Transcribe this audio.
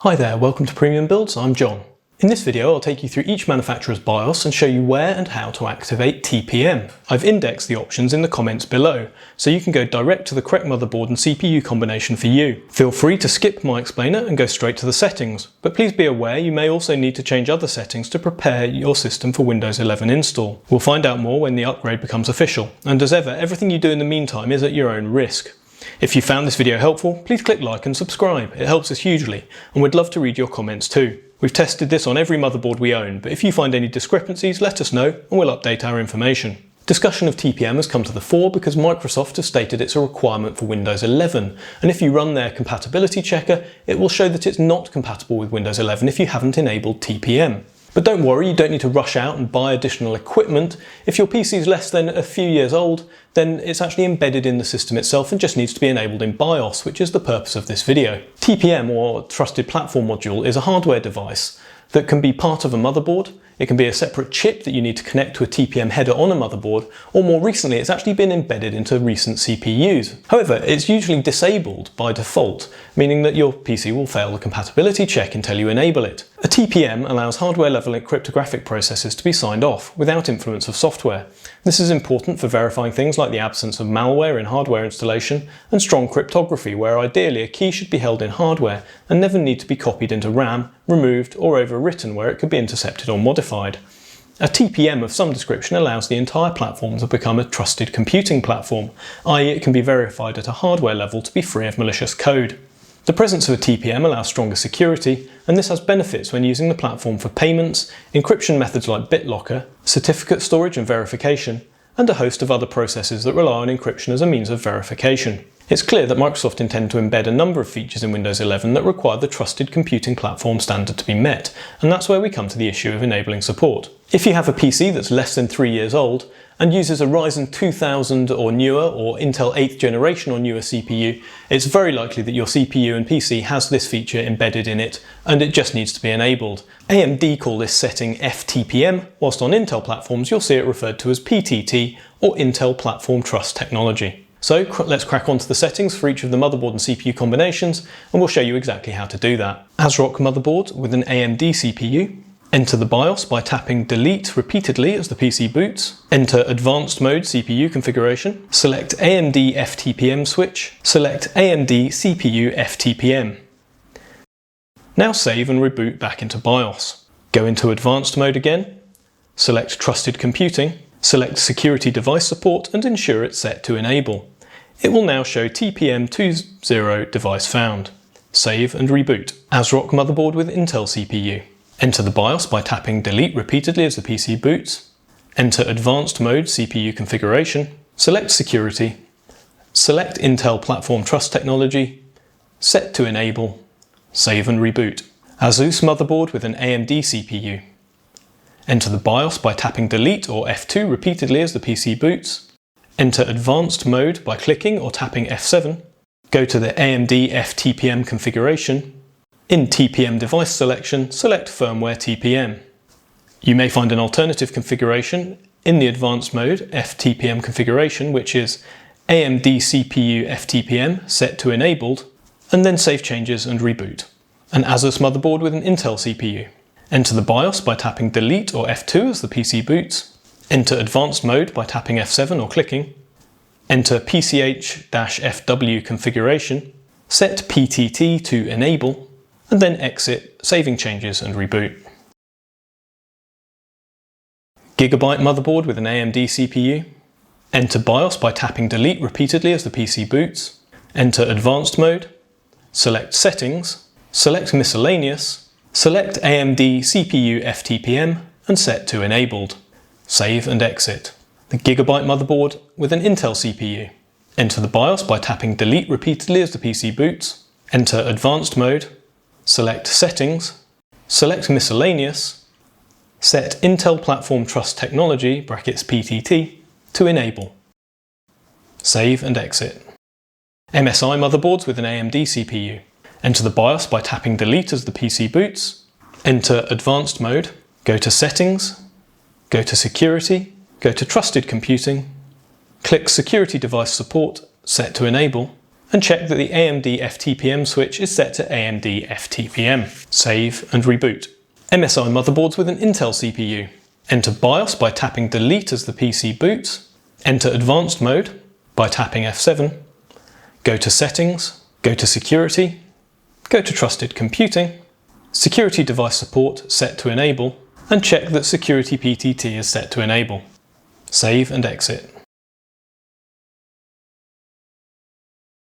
Hi there, welcome to Premium Builds, I'm John. In this video I'll take you through each manufacturer's BIOS and show you where and how to activate TPM. I've indexed the options in the comments below, so you can go direct to the correct motherboard and CPU combination for you. Feel free to skip my explainer and go straight to the settings, but please be aware you may also need to change other settings to prepare your system for Windows 11 install. We'll find out more when the upgrade becomes official, and as ever, everything you do in the meantime is at your own risk. If you found this video helpful, please click like and subscribe, it helps us hugely, and we'd love to read your comments too. We've tested this on every motherboard we own, but if you find any discrepancies, let us know and we'll update our information. Discussion of TPM has come to the fore because Microsoft has stated it's a requirement for Windows 11, and if you run their compatibility checker, it will show that it's not compatible with Windows 11 if you haven't enabled TPM. But don't worry, you don't need to rush out and buy additional equipment. If your PC is less than a few years old, then it's actually embedded in the system itself and just needs to be enabled in BIOS, which is the purpose of this video. TPM, or Trusted Platform Module, is a hardware device that can be part of a motherboard. It can be a separate chip that you need to connect to a TPM header on a motherboard, or more recently it's actually been embedded into recent CPUs. However, it's usually disabled by default, meaning that your PC will fail the compatibility check until you enable it. A TPM allows hardware level cryptographic processes to be signed off without influence of software. This is important for verifying things like the absence of malware in hardware installation and strong cryptography, where ideally a key should be held in hardware and never need to be copied into RAM, removed or overwritten where it could be intercepted or modified. A TPM of some description allows the entire platform to become a trusted computing platform, i.e. it can be verified at a hardware level to be free of malicious code. The presence of a TPM allows stronger security, and this has benefits when using the platform for payments, encryption methods like BitLocker, certificate storage and verification, and a host of other processes that rely on encryption as a means of verification. It's clear that Microsoft intend to embed a number of features in Windows 11 that require the Trusted Computing Platform standard to be met, and that's where we come to the issue of enabling support. If you have a PC that's less than 3 years old and uses a Ryzen 2000 or newer or Intel 8th generation or newer CPU, it's very likely that your CPU and PC has this feature embedded in it and it just needs to be enabled. AMD call this setting FTPM, whilst on Intel platforms you'll see it referred to as PTT or Intel Platform Trust Technology. So let's crack on to the settings for each of the motherboard and CPU combinations, and we'll show you exactly how to do that. ASRock Motherboard with an AMD CPU. Enter the BIOS by tapping Delete repeatedly as the PC boots. Enter Advanced Mode CPU configuration. Select AMD FTPM switch. Select AMD CPU FTPM. Now save and reboot back into BIOS. Go into Advanced Mode again. Select Trusted Computing. Select Security Device Support and ensure it's set to Enable. It will now show TPM 20 device found. Save and reboot. ASRock Motherboard with Intel CPU. Enter the BIOS by tapping Delete repeatedly as the PC boots. Enter Advanced Mode CPU configuration. Select Security. Select Intel Platform Trust Technology. Set to Enable. Save and reboot. ASUS Motherboard with an AMD CPU. Enter the BIOS by tapping Delete or F2 repeatedly as the PC boots. Enter Advanced Mode by clicking or tapping F7. Go to the AMD FTPM configuration. In TPM device selection, select Firmware TPM. You may find an alternative configuration in the Advanced Mode FTPM configuration, which is AMD CPU FTPM set to Enabled, and then save changes and reboot. An ASUS motherboard with an Intel CPU. Enter the BIOS by tapping Delete or F2 as the PC boots. Enter Advanced Mode by tapping F7 or clicking. Enter PCH-FW configuration. Set PTT to Enable, and then exit, saving changes and reboot. Gigabyte Motherboard with an AMD CPU. Enter BIOS by tapping Delete repeatedly as the PC boots. Enter Advanced Mode. Select Settings. Select Miscellaneous. Select AMD CPU FTPM and set to Enabled. Save and exit. The Gigabyte Motherboard with an Intel CPU. Enter the BIOS by tapping Delete repeatedly as the PC boots. Enter Advanced Mode. Select Settings. Select Miscellaneous. Set Intel Platform Trust Technology (PTT) to Enable. Save and exit. MSI Motherboards with an AMD CPU. Enter the BIOS by tapping Delete as the PC boots. Enter Advanced Mode. Go to Settings. Go to Security. Go to Trusted Computing. Click Security Device Support, set to Enable, and check that the AMD FTPM switch is set to AMD FTPM. Save and reboot. MSI motherboards with an Intel CPU. Enter BIOS by tapping Delete as the PC boots. Enter Advanced Mode by tapping F7. Go to Settings, go to Security, go to Trusted Computing, Security Device Support set to Enable, and check that Security PTT is set to Enable. Save and exit.